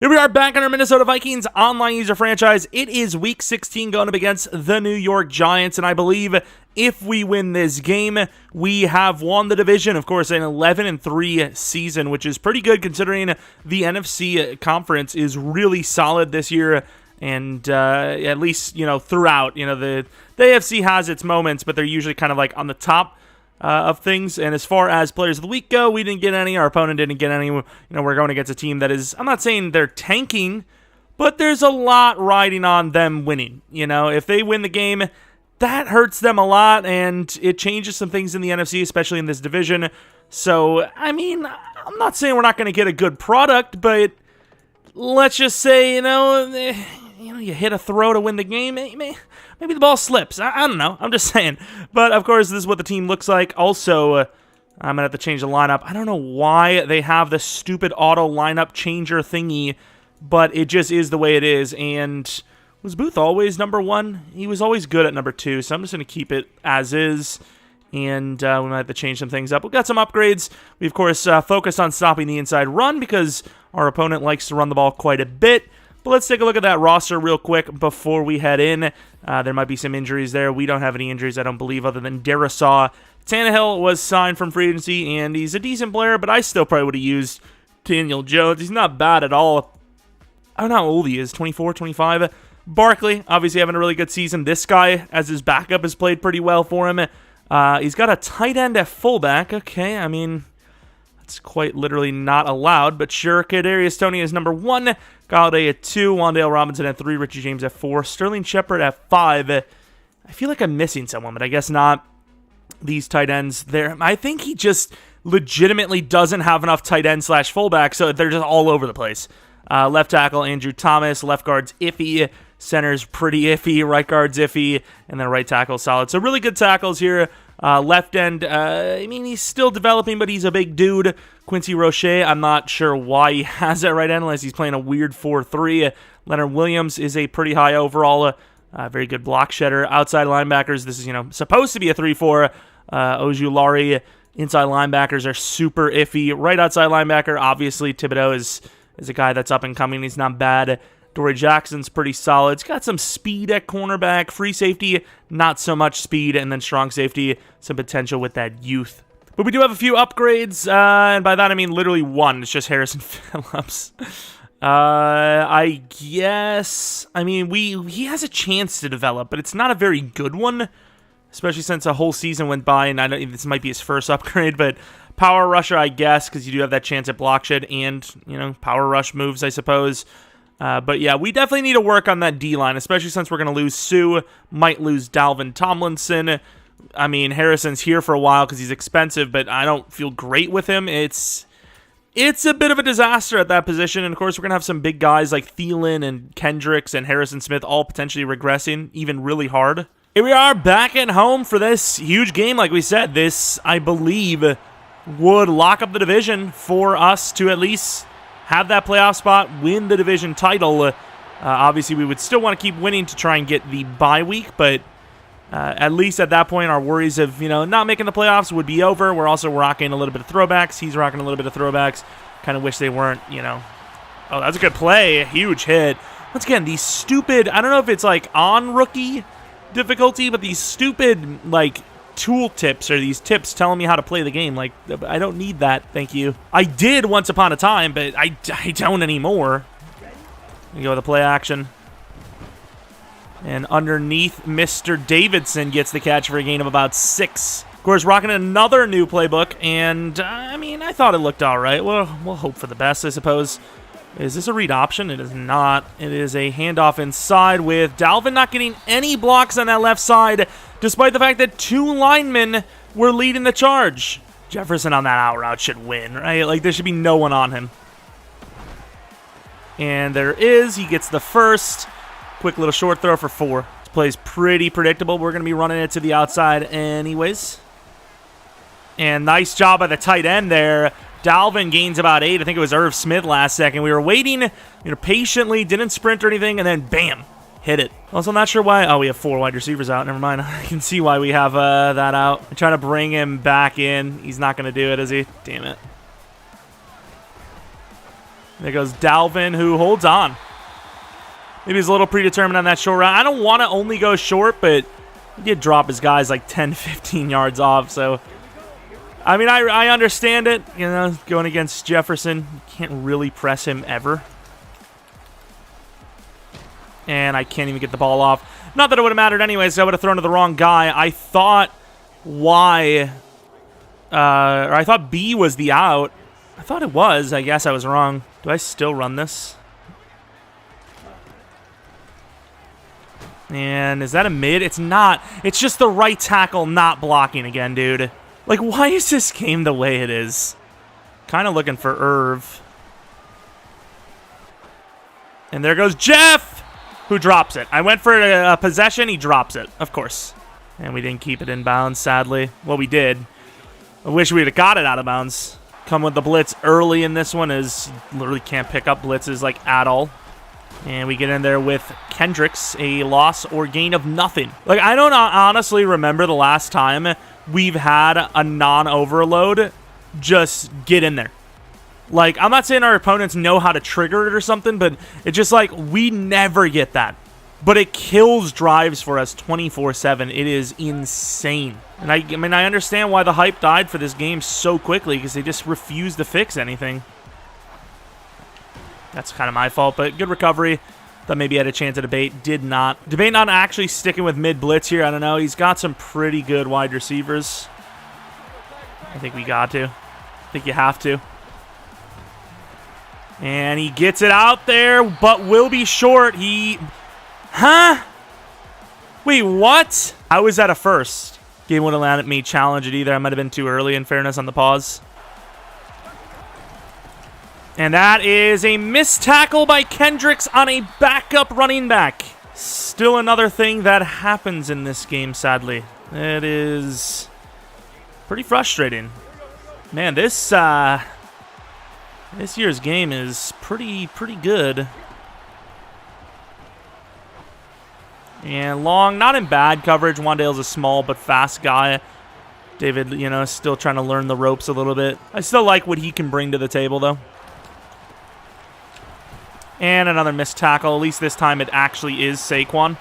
Here we are back on our Minnesota Vikings online user franchise. It is week 16 going up against the New York Giants, and I believe if we win this game, we have won the division. Of course, an 11-3 season, which is pretty good considering the NFC conference is really solid this year, and at least, throughout, the AFC has its moments, but they're usually kind of like on the top of things. And as far as players of the week go, we didn't get any. Our opponent didn't get any. We're going against a team that is, I'm not saying they're tanking, but there's a lot riding on them winning. If they win the game, that hurts them a lot, and it changes some things in the NFC, especially in this division. So, I'm not saying we're not going to get a good product, but let's just say, you hit a throw to win the game, maybe the ball slips. I don't know. I'm just saying. But, of course, this is what the team looks like. Also, I'm going to have to change the lineup. I don't know why they have the stupid auto lineup changer thingy, but it just is the way it is. And was Booth always number one? He was always good at number two, so I'm just going to keep it as is. And we might have to change some things up. We've got some upgrades. We, of course, focused on stopping the inside run because our opponent likes to run the ball quite a bit. But let's take a look at that roster real quick before we head in. There might be some injuries there. We don't have any injuries, I don't believe, other than Darisaw. Tannehill was signed from free agency, and he's a decent player, but I still probably would have used Daniel Jones. He's not bad at all. I don't know how old he is, 24, 25. Barkley, obviously having a really good season. This guy, as his backup, has played pretty well for him. He's got a tight end at fullback. Okay, that's quite literally not allowed, but sure. Kadarius Toney is number 1. Galladay at 2. Wan'Dale Robinson at 3. Richie James at 4. Sterling Shepard at 5. I feel like I'm missing someone, but I guess not. These tight ends there. I think he just legitimately doesn't have enough tight end / fullback, so they're just all over the place. Left tackle, Andrew Thomas. Left guard's iffy. Center's pretty iffy. Right guard's iffy. And then right tackle solid. So really good tackles here. Left end, he's still developing, but he's a big dude. Quincy Roche, I'm not sure why he has that right end unless he's playing a weird 4-3. Leonard Williams is a pretty high overall, very good block shedder. Outside linebackers, this is, supposed to be a 3-4. Ojulari, inside linebackers are super iffy. Right outside linebacker, obviously, Thibodeau is a guy that's up and coming. He's not bad. Dory Jackson's pretty solid. He's got some speed at cornerback. Free safety, not so much speed. And then strong safety, some potential with that youth. But we do have a few upgrades, and by that I mean literally one. It's just Harrison Phillips. I guess, he has a chance to develop, but it's not a very good one, especially since a whole season went by, and this might be his first upgrade, but power rusher, I guess, because you do have that chance at block shed and, power rush moves, I suppose. But yeah, we definitely need to work on that D-line, especially since we're going to lose Sue, might lose Dalvin Tomlinson. Harrison's here for a while because he's expensive, but I don't feel great with him. It's a bit of a disaster at that position, and of course we're going to have some big guys like Thielen and Kendricks and Harrison Smith all potentially regressing even really hard. Here we are back at home for this huge game. Like we said, this, I believe, would lock up the division for us to at least have that playoff spot, win the division title. Obviously, we would still want to keep winning to try and get the bye week, but at least at that point, our worries of not making the playoffs would be over. We're also rocking a little bit of throwbacks. He's rocking a little bit of throwbacks. Kind of wish they weren't, Oh, that's a good play. A huge hit. Once again, these stupid, I don't know if it's like on rookie difficulty, but these stupid, tool tips or these tips telling me how to play the game. I don't need that, thank you. I did once upon a time, but I don't anymore. We go with the play action. And underneath, Mr. Davidson gets the catch for a gain of about 6. Of course, rocking another new playbook, and I thought it looked all right. Well, we'll hope for the best, I suppose. Is this a read option? It is not. It is a handoff inside with Dalvin not getting any blocks on that left side, despite the fact that 2 linemen were leading the charge. Jefferson on that out route should win, right? There should be no one on him. And there is. He gets the first. Quick little short throw for 4. This play is pretty predictable. We're going to be running it to the outside anyways. And nice job by the tight end there. Dalvin gains about 8. I think it was Irv Smith last second. We were waiting, patiently, didn't sprint or anything, and then bam, hit it. Also, not sure why. Oh, we have 4 wide receivers out. Never mind. I can see why we have that out. I'm trying to bring him back in. He's not going to do it, is he? Damn it. There goes Dalvin, who holds on. Maybe he's a little predetermined on that short route. I don't want to only go short, but he did drop his guys like 10, 15 yards off. So, I mean, I understand it. You know, going against Jefferson, you can't really press him ever. And I can't even get the ball off. Not that it would have mattered anyway, so I would have thrown to the wrong guy. I thought Y, or I thought B was the out. I thought it was. I guess I was wrong. Do I still run this? And is that a mid? It's not. It's just the right tackle not blocking again, dude. Like, why is this game the way it is? Kind of looking for Irv. And there goes Jeff, who drops it. I went for a possession. He drops it, of course. And we didn't keep it in bounds, sadly. Well, we did. I wish we would have got it out of bounds. Come with the blitz early in this one, as literally can't pick up blitzes like at all. And we get in there with Kendricks, a loss or gain of nothing. Like, I don't honestly remember the last time we've had a non-overload just get in there. Like, I'm not saying our opponents know how to trigger it or something, but it's just like, we never get that. But it kills drives for us 24/7. It is insane. And I mean, I understand why the hype died for this game so quickly, because they just refuse to fix anything. That's kind of my fault, but good recovery. Thought maybe he had a chance at debate. Did not. Debate not actually sticking with mid-blitz here. I don't know. He's got some pretty good wide receivers. I think we got to. I think you have to. And he gets it out there, but will be short. Huh? Wait, what? How was that a first? Game wouldn't let me challenge it either. I might have been too early, in fairness, on the pause. And that is a missed tackle by Kendricks on a backup running back. Still another thing that happens in this game, sadly. It is pretty frustrating. Man, this year's game is pretty good. And long, not in bad coverage. Wandale's a small but fast guy. David, you know, still trying to learn the ropes a little bit. I still like what he can bring to the table, though. And another missed tackle. At least this time it actually is Saquon.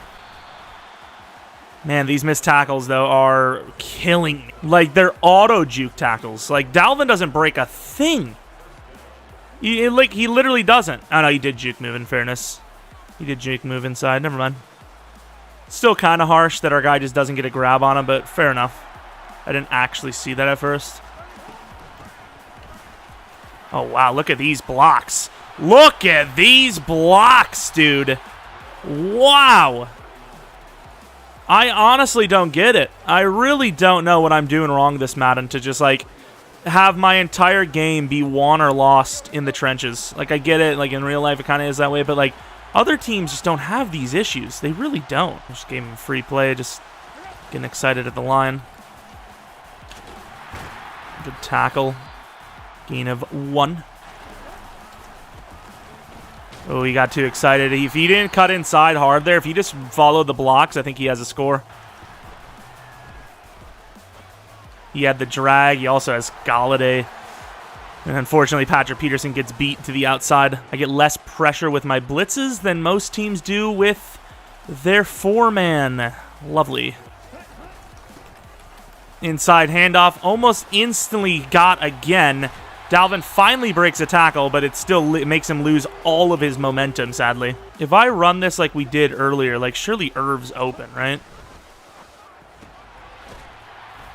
Man, these missed tackles, though, are killing me. Like, they're auto-juke tackles. Like, Dalvin doesn't break a thing. He literally doesn't. Oh, no, he did juke move, in fairness. He did juke move inside. Never mind. Still kind of harsh that our guy just doesn't get a grab on him, but fair enough. I didn't actually see that at first. Oh, wow, look at these blocks. Look at these blocks, dude. Wow. I honestly don't get it. I really don't know what I'm doing wrong this Madden to just, like, have my entire game be won or lost in the trenches. Like, I get it. Like, in real life, it kind of is that way. But, like, other teams just don't have these issues. They really don't. I just gave him free play. Just getting excited at the line. Good tackle. Gain of 1. Oh, he got too excited. If he didn't cut inside hard there, if he just followed the blocks, I think he has a score. He had the drag. He also has Galladay. And unfortunately, Patrick Peterson gets beat to the outside. I get less pressure with my blitzes than most teams do with their 4-man. Lovely. Inside handoff. Almost instantly got again. Dalvin finally breaks a tackle, but it still makes him lose all of his momentum, sadly. If I run this like we did earlier, like, surely Irv's open, right?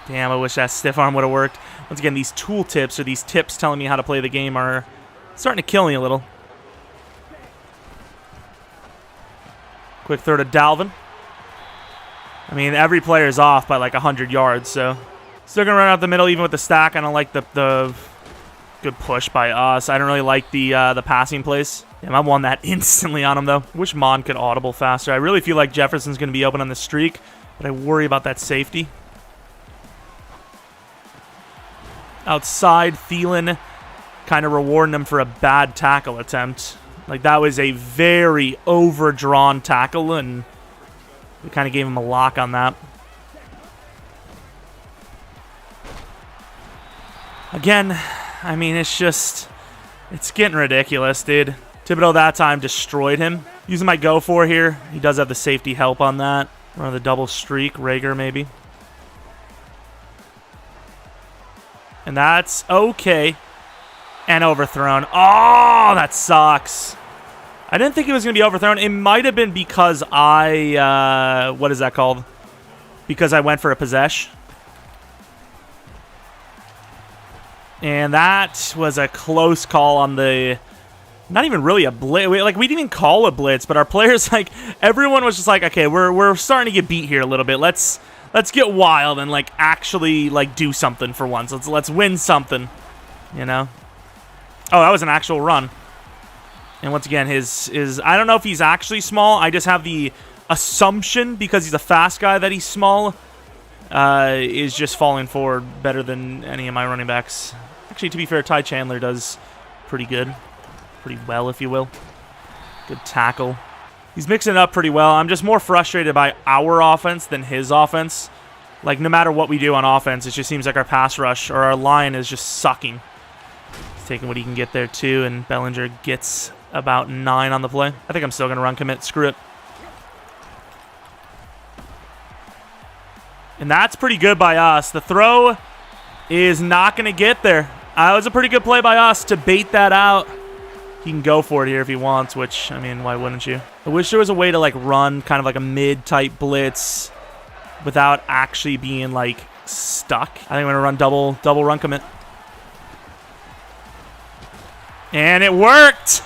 Damn, I wish that stiff arm would have worked. Once again, these tool tips, or these tips telling me how to play the game, are starting to kill me a little. Quick throw to Dalvin. I mean, every player is off by like 100 yards, so still going to run out the middle even with the stack. I don't like the good push by us. I don't really like the passing plays. Damn, I won that instantly on him, though. Wish Mon could audible faster. I really feel like Jefferson's going to be open on the streak, but I worry about that safety. Outside, Thielen kind of rewarding him for a bad tackle attempt. Like, that was a very overdrawn tackle, and we kind of gave him a lock on that. Again, I mean, it's It's getting ridiculous, dude. Thibodeau that time destroyed him. Using my go for here. He does have the safety help on that. Run the double streak. Rager maybe. And that's okay. And overthrown. Oh, that sucks. I didn't think it was going to be overthrown. It might have been because I... what is that called? Because I went for a possession. And that was a close call on the... Not even really a blitz. Like, we didn't even call a blitz, but our players, like, everyone was just like, okay, we're starting to get beat here a little bit. Let's get wild and, like, actually, like, do something for once. Let's win something, you know? Oh, that was an actual run. And once again, his I don't know if he's actually small. I just have the assumption, because he's a fast guy, that he's small, is just falling forward better than any of my running backs. Actually, to be fair, Ty Chandler does pretty good. Pretty well, if you will. Good tackle. He's mixing it up pretty well. I'm just more frustrated by our offense than his offense. Like, no matter what we do on offense, it just seems like our pass rush or our line is just sucking. He's taking what he can get there, too, and Bellinger gets about 9 on the play. I think I'm still going to run commit. Screw it. And that's pretty good by us. The throw is not going to get there. That was a pretty good play by us to bait that out. He can go for it here if he wants, which, I mean, why wouldn't you? I wish there was a way to, like, run kind of like a mid-type blitz without actually being, like, stuck. I think I'm going to run double run commit. And it worked!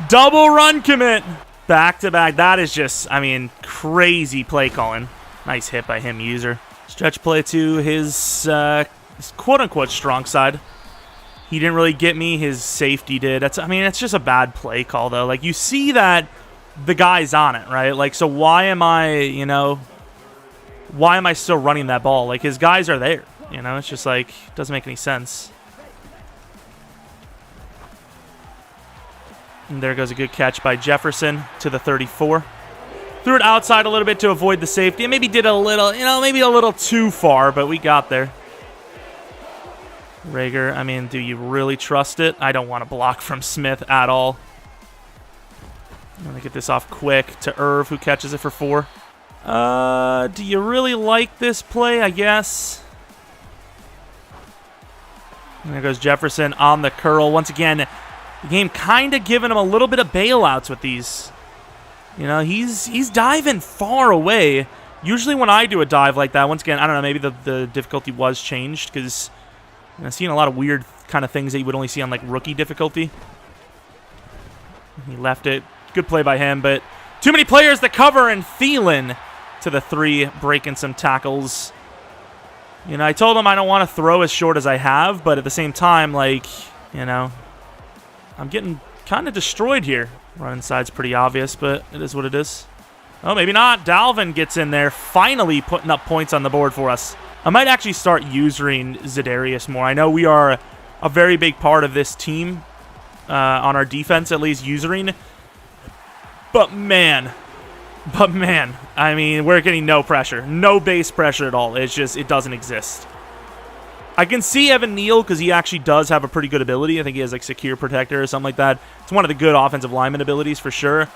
Double run commit! Back-to-back. That is just, I mean, crazy play calling. Nice hit by him, user. Stretch play to his quote-unquote strong side. He didn't really get me. His safety did. I mean, it's just a bad play call, though. Like, you see that the guy's on it, right? Like, so why am I, you know, why am I still running that ball? Like, his guys are there, you know? It's just, like, doesn't make any sense. And there goes a good catch by Jefferson to the 34. Threw it outside a little bit to avoid the safety. And maybe did a little, you know, maybe a little too far, but we got there. Rager, I mean, do you really trust it? I don't want to block from Smith at all. I'm going to get this off quick to Irv, who catches it for 4. Do you really like this play, I guess? And there goes Jefferson on the curl. Once again, the game kind of giving him a little bit of bailouts with these. You know, he's diving far away. Usually when I do a dive like that, once again, I don't know, maybe the difficulty was changed, because I've seen a lot of weird kind of things that you would only see on, like, rookie difficulty. He left it. Good play by him, but too many players to cover, and Thielen to the 3, breaking some tackles. You know, I told him I don't want to throw as short as I have, but at the same time, like, you know, I'm getting kind of destroyed here. Running side's pretty obvious, but it is what it is. Oh, maybe not. Dalvin gets in there, finally putting up points on the board for us. I might actually start using Za'Darius more. I know we are a very big part of this team, on our defense, at least, using. But man, I mean, we're getting no pressure. No base pressure at all. It's just, it doesn't exist. I can see Evan Neal, because he actually does have a pretty good ability. I think he has, like, secure protector or something like that. It's one of the good offensive lineman abilities for sure.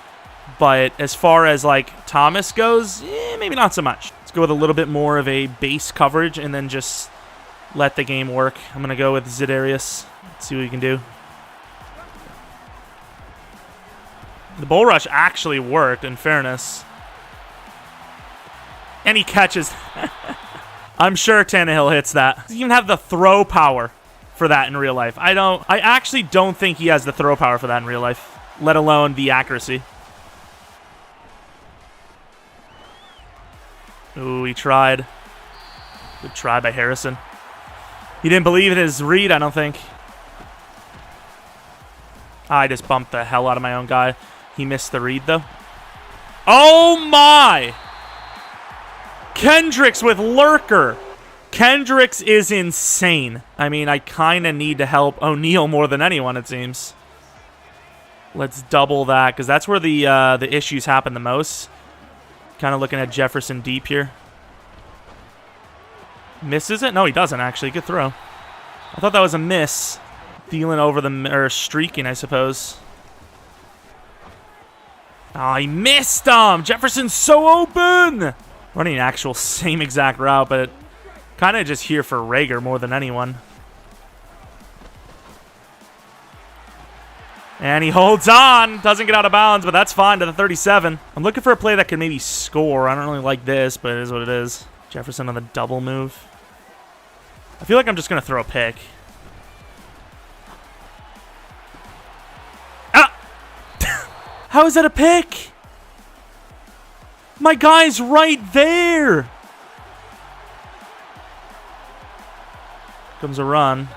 But as far as, like, Thomas goes, maybe not so much. Let's go with a little bit more of a base coverage and then just let the game work. I'm going to go with Za'Darius. Let's see what we can do. The bull rush actually worked, in fairness. And he catches. I'm sure Tannehill hits that. He doesn't even have the throw power for that in real life. I actually don't think he has the throw power for that in real life, let alone the accuracy. Ooh, he tried. Good try by Harrison. He didn't believe in his read, I don't think. I just bumped the hell out of my own guy. He missed the read, though. Oh, my! Kendricks with Lurker. Kendricks is insane. I mean, I kind of need to help O'Neal more than anyone, it seems. Let's double that, because that's where the issues happen the most. Kind of looking at Jefferson deep here. Misses it? No, he doesn't, actually. Good throw. I thought that was a miss. Thielen over the, or streaking, I suppose. Oh, he missed him. Jefferson's so open. Running an actual same exact route, but kind of just here for Rager more than anyone. And he holds on. Doesn't get out of bounds, but that's fine to the 37. I'm looking for a play that can maybe score. I don't really like this, but it is what it is. Jefferson on the double move. I feel like I'm just going to throw a pick. Ah! How is that a pick? My guy's right there. Comes a run.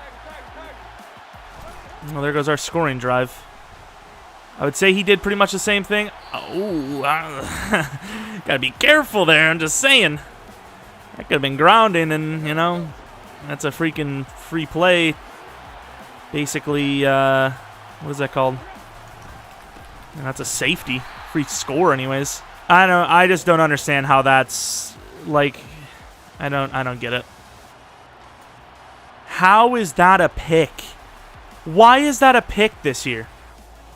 Well, there goes our scoring drive. I would say he did pretty much the same thing. Oh, gotta be careful there. I'm just saying. That could have been grounding, and, you know, that's a freaking free play. Basically, what is that called? And that's a safety. Free score, anyways. I just don't understand how that's, like, I don't get it. How is that a pick? Why is that a pick this year?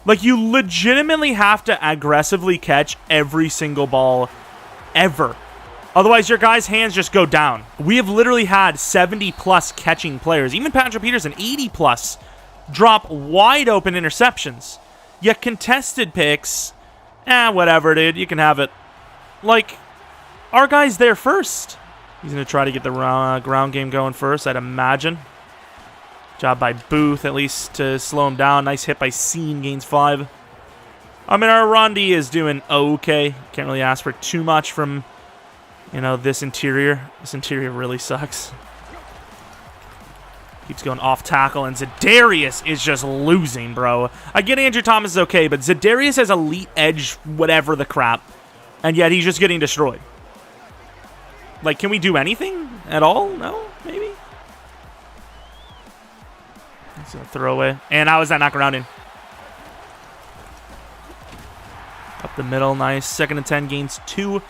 Like, you legitimately have to aggressively catch every single ball ever. Otherwise, your guys' hands just go down. We have literally had 70-plus catching players, even Patrick Peterson, 80-plus, drop wide-open interceptions. Yet contested picks, whatever, dude. You can have it. Like, our guy's there first. He's going to try to get the ground game going first, I'd imagine. Job by Booth, at least, to slow him down. Nice hit by Scene, gains 5. I mean, our Rondi is doing okay. Can't really ask for too much from, you know, this interior. This interior really sucks. Keeps going off tackle, and Za'Darius is just losing, bro. I get Andrew Thomas is okay, but Za'Darius has elite edge, whatever the crap, and yet he's just getting destroyed. Like, can we do anything at all? No? Maybe? That's a throwaway. And how is that not grounding? Up the middle, nice. 2nd and 10, gains 2.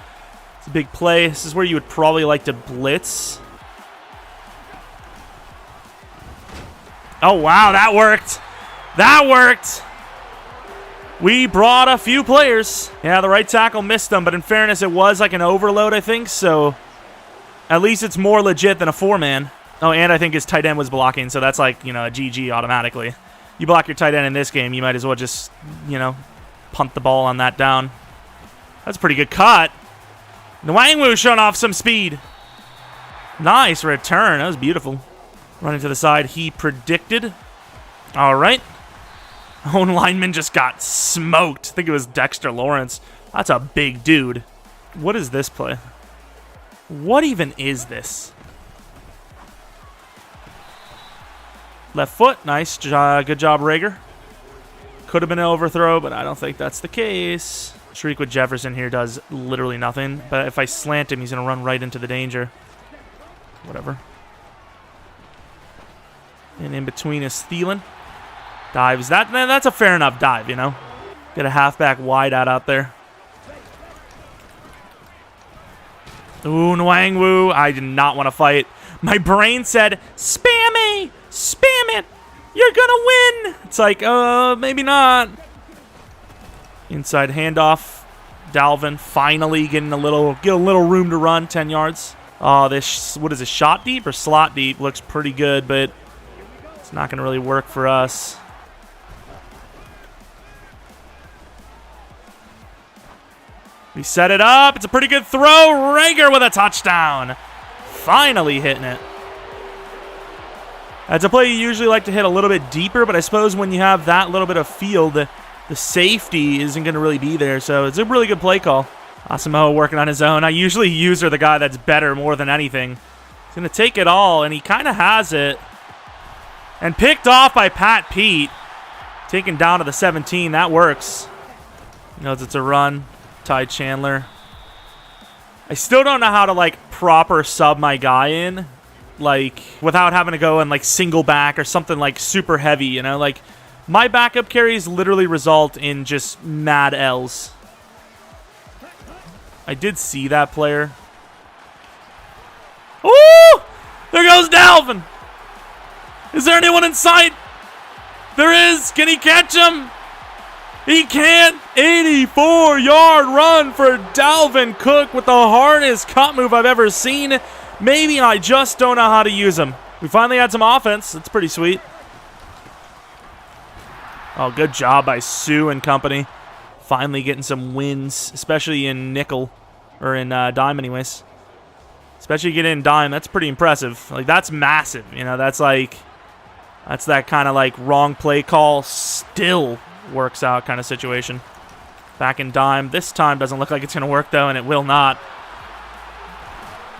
It's a big play. This is where you would probably like to blitz. Oh, wow, that worked. That worked. We brought a few players. Yeah, the right tackle missed them, but in fairness, it was like an overload, I think, so at least it's more legit than a 4-man. Oh, and I think his tight end was blocking, so that's like, you know, a GG automatically. You block your tight end in this game, you might as well just, you know, punt the ball on that down. That's a pretty good cut. Nwangwu showing off some speed. Nice return. That was beautiful. Running to the side, he predicted. All right. Own lineman just got smoked. I think it was Dexter Lawrence. That's a big dude. What is this play? What even is this? Left foot. Nice. Good job, Rager. Could have been an overthrow, but I don't think that's the case. Shriek with Jefferson here does literally nothing. But if I slant him, he's going to run right into the danger. Whatever. And in between is Thielen. Dives. That's a fair enough dive, you know. Get a halfback wide out there. Ooh, Nwangwu. I did not want to fight. My brain said, spam me! Spam it! You're gonna win! It's like, maybe not. Inside handoff. Dalvin finally getting a little room to run, 10 yards. Oh, this, what is it, shot deep or slot deep? Looks pretty good, but it's not gonna really work for us. We set it up. It's a pretty good throw. Rager with a touchdown. Finally hitting it. That's a play you usually like to hit a little bit deeper, but I suppose when you have that little bit of field, the safety isn't going to really be there. So it's a really good play call. Asamoah working on his own. I usually use the guy that's better more than anything. He's going to take it all, and he kind of has it. And picked off by Pat Pete. Taken down to the 17. That works. He knows it's a run. Ty Chandler. I still don't know how to, like, proper sub my guy in, like, without having to go and, like, single back or something, like, super heavy, you know? Like, my backup carries literally result in just mad L's. I did see that player. Ooh! There goes Dalvin! Is there anyone in sight? There is. Can he catch him? He can't. 84-yard run for Dalvin Cook with the hardest cut move I've ever seen. Maybe I just don't know how to use him. We finally had some offense. That's pretty sweet. Oh, good job by Sue and company. Finally getting some wins, especially in nickel. Or in dime, anyways. Especially getting in dime. That's pretty impressive. Like, that's massive. You know, that's like... That's that kind of, like, wrong play call still works out kind of situation. Back in dime. This time doesn't look like it's going to work, though, and it will not.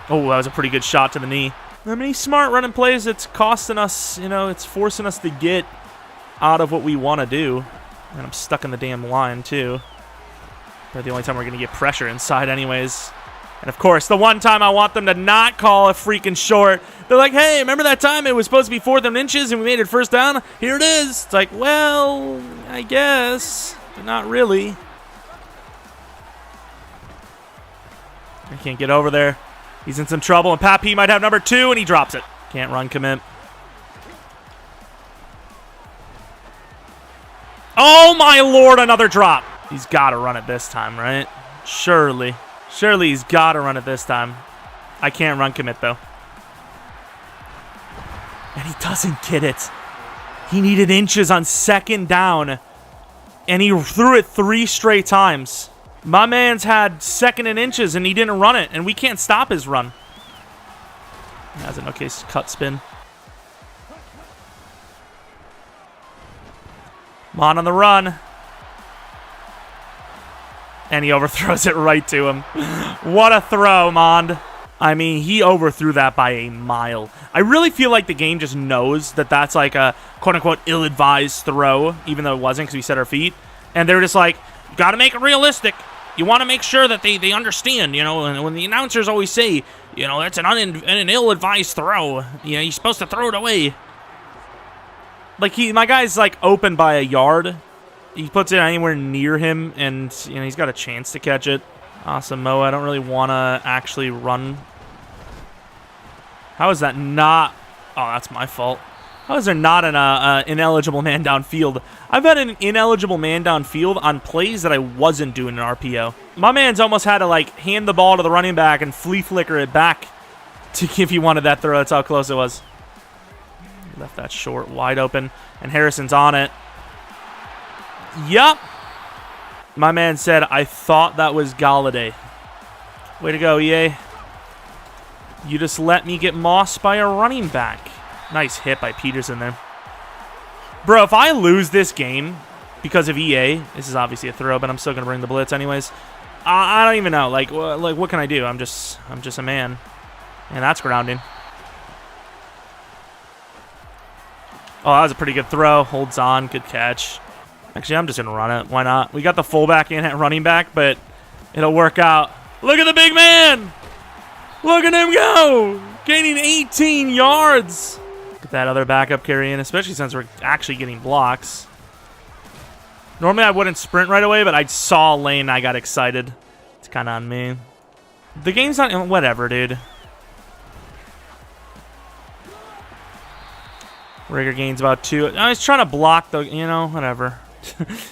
Oh, that was a pretty good shot to the knee. I mean, he's smart running plays. It's costing us, you know, it's forcing us to get out of what we want to do. And I'm stuck in the damn line, too. But the only time we're going to get pressure inside anyways. And, of course, the one time I want them to not call a freaking short. They're like, hey, remember that time it was supposed to be 4th inches and we made it first down? Here it is. It's like, well, I guess. But not really. I can't get over there. He's in some trouble, and Pat P might have number 2, and he drops it. Can't run commit. Oh, my Lord, another drop. He's got to run it this time, right? Surely. Surely he's got to run it this time. I can't run commit, though. And he doesn't get it. He needed inches on 2nd down, and he threw it 3 straight times. My man's had 2nd and inches, and he didn't run it, and we can't stop his run. He has an okay cut spin. Mon on the run. And he overthrows it right to him. What a throw, Mond. I mean, he overthrew that by a mile. I really feel like the game just knows that that's like a quote-unquote ill-advised throw, even though it wasn't because we set our feet. And they're just like, you got to make it realistic. You want to make sure that they understand, you know, and when the announcers always say, you know, that's an ill-advised throw. You know, you're supposed to throw it away. Like, my guy's, like, open by a yard. He puts it anywhere near him, and, you know, he's got a chance to catch it. Awesome, Mo. I don't really want to actually run. How is that not... Oh, that's my fault. How is there not an ineligible man downfield? I've had an ineligible man downfield on plays that I wasn't doing in RPO. My man's almost had to, like, hand the ball to the running back and flea flicker it back to if he wanted that throw. That's how close it was. Left that short, wide open, and Harrison's on it. Yup. My man said, I thought that was Galladay. Way to go, EA. You just let me get mossed by a running back. Nice hit by Peterson there. Bro, if I lose this game because of EA, this is obviously a throw, but I'm still going to bring the blitz anyways. I don't even know. Like, what can I do? I'm just a man. And that's grounding. Oh, that was a pretty good throw. Holds on. Good catch. Actually, I'm just going to run it. Why not? We got the fullback in at running back, but it'll work out. Look at the big man. Look at him go. Gaining 18 yards. Get that other backup carry in, especially since we're actually getting blocks. Normally, I wouldn't sprint right away, but I saw a lane and I got excited. It's kind of on me. The game's not... Whatever, dude. Rigger gains about 2. I was trying to block the... You know, whatever.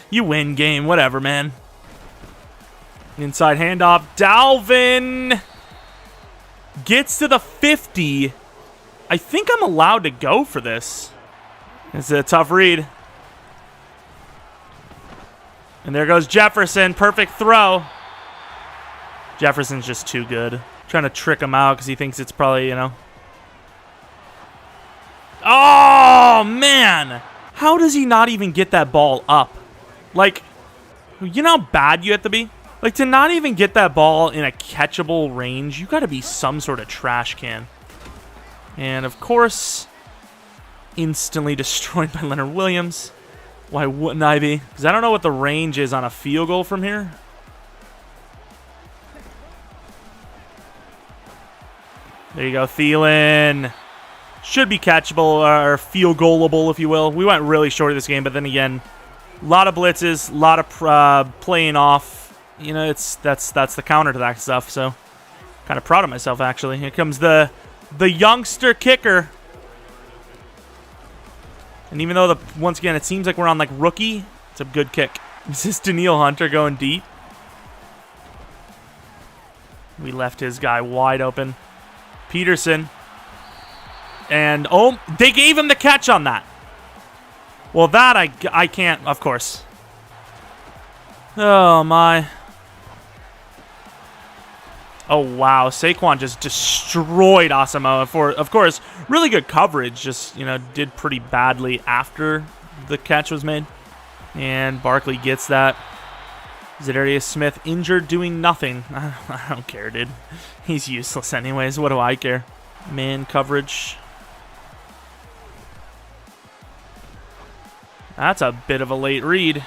You win game. Whatever, man. Inside handoff. Dalvin gets to the 50. I think I'm allowed to go for this. It's a tough read. And there goes Jefferson. Perfect throw. Jefferson's just too good. Trying to trick him out because he thinks it's probably, you know. Oh, man. How does he not even get that ball up? Like, you know how bad you have to be? Like, to not even get that ball in a catchable range, you got to be some sort of trash can. And, of course, instantly destroyed by Leonard Williams. Why wouldn't I be? Because I don't know what the range is on a field goal from here. There you go, Thielen. Should be catchable, or field goalable, if you will. We went really short of this game, but then again, a lot of blitzes, a lot of playing off. You know, that's the counter to that stuff. So, kind of proud of myself, actually. Here comes the youngster kicker. And even though, once again, it seems like we're on, like, rookie, it's a good kick. This is Daniil Hunter going deep. We left his guy wide open. Peterson. And, oh, they gave him the catch on that. Well, that I can't, of course. Oh, my. Oh, wow. Saquon just destroyed Asamoah for, of course, really good coverage. Just, you know, did pretty badly after the catch was made. And Barkley gets that. Za'Darius Smith injured, doing nothing. I don't care, dude. He's useless anyways. What do I care? Man coverage. That's a bit of a late read.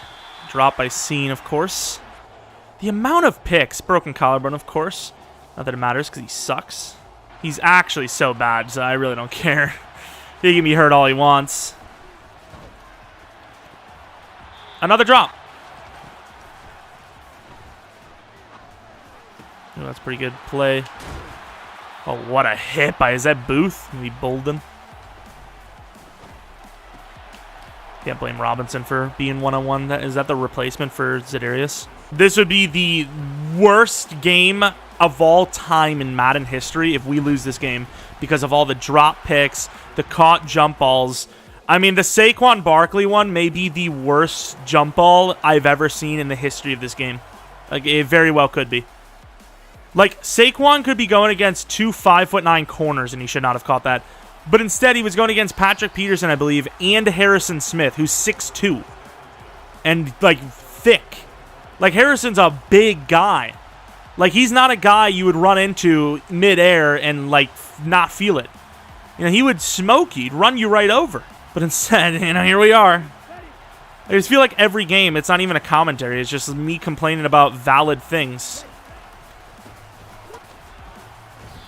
Drop by Scene, of course. The amount of picks. Broken collarbone, of course. Not that it matters because he sucks. He's actually so bad, so I really don't care. He can be hurt all he wants. Another drop. Oh, that's pretty good play. Oh, what a hit by, is that Booth? Maybe Bolden. Can't blame Robinson for being one-on-one. Is that the replacement for Za'Darius? This would be the worst game of all time in Madden history if we lose this game because of all the drop picks, the caught jump balls. I mean, the Saquon Barkley one may be the worst jump ball I've ever seen in the history of this game. Like, it very well could be. Like, Saquon could be going against two 5'9" corners, and he should not have caught that. But instead, he was going against Patrick Peterson, I believe, and Harrison Smith, who's 6'2". And, like, thick. Like, Harrison's a big guy. Like, he's not a guy you would run into midair and, like, not feel it. You know, he would smoke you. He'd run you right over. But instead, you know, here we are. I just feel like every game, it's not even a commentary. It's just me complaining about valid things.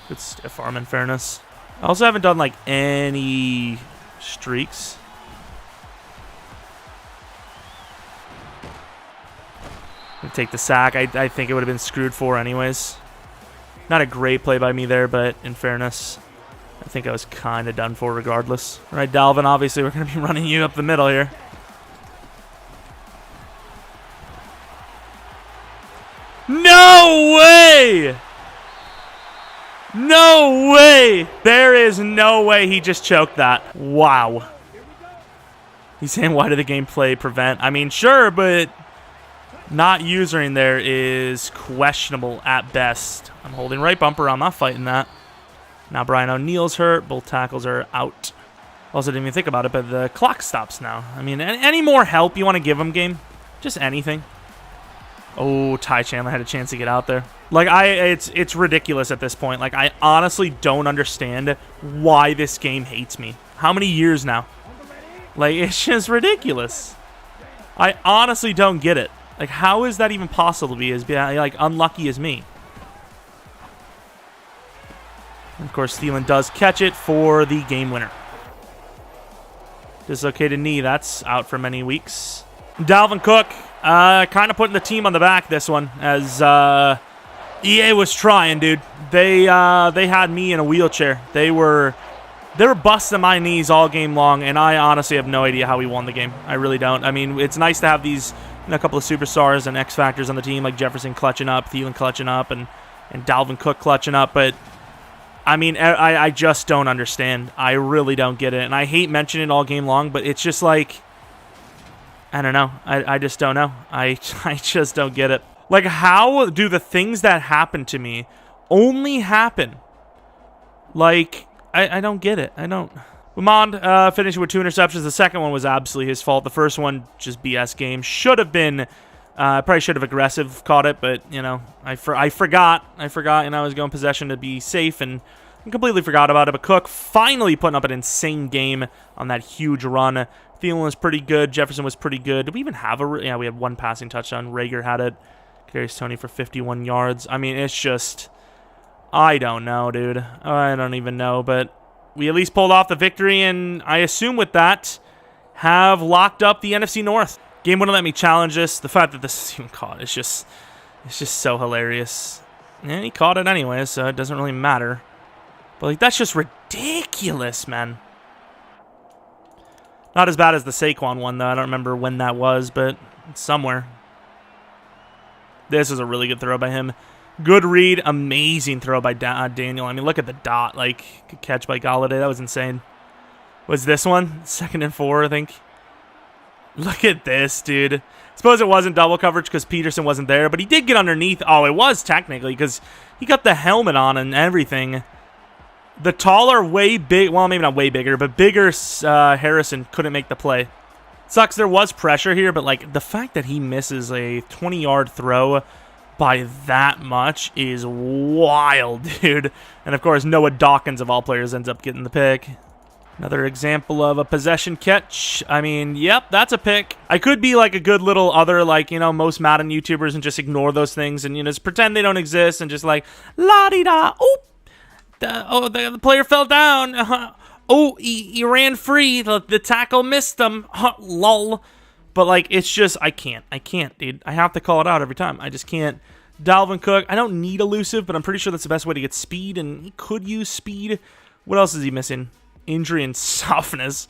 Good stiff arm, in fairness. I also haven't done, like, any streaks. Take the sack. I think it would have been screwed for anyways. Not a great play by me there, but in fairness, I think I was kind of done for regardless. All right, Dalvin, obviously we're going to be running you up the middle here. No way! No way! There is no way he just choked that. Wow. He's saying, why did the gameplay prevent? I mean, sure, but not using there is questionable at best. I'm holding right bumper. I'm not fighting that. Now Brian O'Neill's hurt. Both tackles are out. Also, didn't even think about it, but the clock stops now. I mean, any more help you want to give him, game? Just anything. Oh, Ty Chandler had a chance to get out there. Like, it's ridiculous at this point. Like, I honestly don't understand why this game hates me. How many years now? Like, it's just ridiculous. I honestly don't get it. Like, how is that even possible to be as like unlucky as me? And of course, Thielen does catch it for the game winner. Dislocated knee, that's out for many weeks. Dalvin Cook, kind of putting the team on the back this one, as EA was trying, dude. They had me in a wheelchair. They were busting my knees all game long, and I honestly have no idea how we won the game. I really don't. I mean, it's nice to have these, you know, a couple of superstars and X factors on the team, like Jefferson clutching up, Thielen clutching up, and Dalvin Cook clutching up, but I mean, I just don't understand. I really don't get it, and I hate mentioning it all game long, but it's just like, I don't know. I just don't know. I just don't get it. Like, how do the things that happen to me only happen? Like, I don't get it. I don't. Lamond finishing with 2 interceptions. The second one was absolutely his fault. The first one, just BS game. Should have been, probably should have aggressive caught it, but, you know, I forgot, and I was going possession to be safe, and I completely forgot about it. But Cook finally putting up an insane game on that huge run. Thielen was pretty good. Jefferson was pretty good. Did we even have a... Yeah, we had 1 passing touchdown. Rager had it. Carries Tony for 51 yards. I mean, it's just... I don't know, dude. I don't even know, but we at least pulled off the victory, and I assume with that, have locked up the NFC North. Game wouldn't let me challenge this. The fact that this is even caught, it's just so hilarious. And he caught it anyway, so it doesn't really matter. But, like, that's just ridiculous, man. Not as bad as the Saquon one, though. I don't remember when that was, but it's somewhere. This is a really good throw by him. Good read. Amazing throw by Daniel. I mean, look at the dot. Like, good catch by Galladay. That was insane. Was this one? 2nd and 4, I think. Look at this, dude. Suppose it wasn't double coverage because Peterson wasn't there, but he did get underneath. Oh, it was technically because he got the helmet on and everything. The taller, way big, well, maybe not way bigger, but bigger Harrison couldn't make the play. Sucks there was pressure here, but like the fact that he misses a 20-yard throw by that much is wild, dude. And of course, Noah Dawkins, of all players, ends up getting the pick. Another example of a possession catch. I mean, yep, that's a pick. I could be like a good little other, like, you know, most Madden YouTubers and just ignore those things and, you know, just pretend they don't exist and just like, la-di-da, oop. The player fell down. Oh, he ran free. The tackle missed him. Lol. But, like, it's just, I can't, dude. I have to call it out every time. I just can't. Dalvin Cook, I don't need elusive, but I'm pretty sure that's the best way to get speed, and he could use speed. What else is he missing? Injury and softness.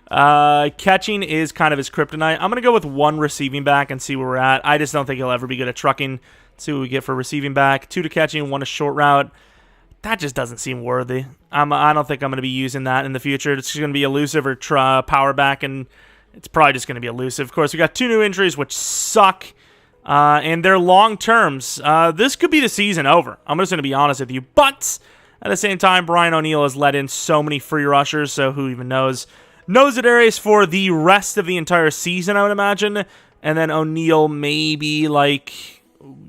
Catching is kind of his kryptonite. I'm going to go with 1 receiving back and see where we're at. I just don't think he'll ever be good at trucking. Let's see what we get for receiving back. 2 to catching, 1 to short route. That just doesn't seem worthy. I don't think I'm going to be using that in the future. It's just going to be elusive or power back, and it's probably just going to be elusive. Of course, we got 2 new injuries, which suck, and they're long terms. This could be the season over. I'm just going to be honest with you. But at the same time, Brian O'Neill has let in so many free rushers, so who even knows? Nosadaris for the rest of the entire season, I would imagine, and then O'Neill maybe like,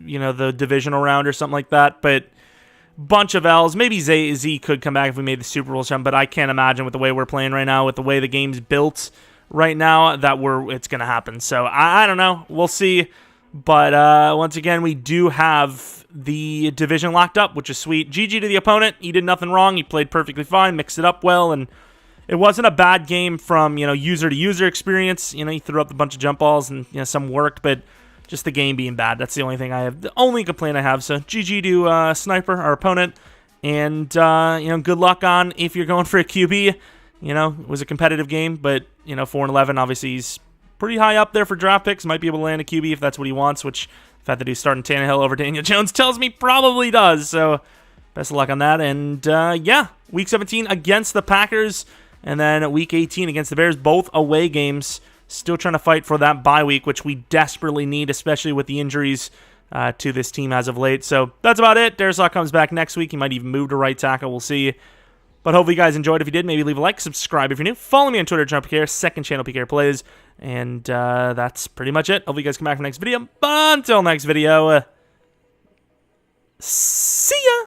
you know, the divisional round or something like that, but bunch of L's. Maybe Z could come back if we made the Super Bowl jump, but I can't imagine with the way we're playing right now, with the way the game's built right now, that it's going to happen. So I don't know. We'll see. But once again, we do have the division locked up, which is sweet. GG to the opponent. He did nothing wrong. He played perfectly fine, mixed it up well, and it wasn't a bad game from, you know, user-to-user experience. You know, he threw up a bunch of jump balls, and, you know, some worked, but just the game being bad. That's the only thing I have. The only complaint I have. So GG to Sniper, our opponent. And, you know, good luck on if you're going for a QB. You know, it was a competitive game, but, you know, 4-11, obviously he's pretty high up there for draft picks. Might be able to land a QB if that's what he wants, which the fact that he's starting Tannehill over Daniel Jones tells me probably does. So best of luck on that. And, yeah, Week 17 against the Packers. And then Week 18 against the Bears. Both away games. Still trying to fight for that bye week, which we desperately need, especially with the injuries to this team as of late. So that's about it. Darisaw comes back next week. He might even move to right tackle. We'll see. But hopefully you guys enjoyed. If you did, maybe leave a like, subscribe if you're new. Follow me on Twitter, Jeromepkr, second channel, PKR Plays. And that's pretty much it. Hopefully you guys come back for the next video. But until next video,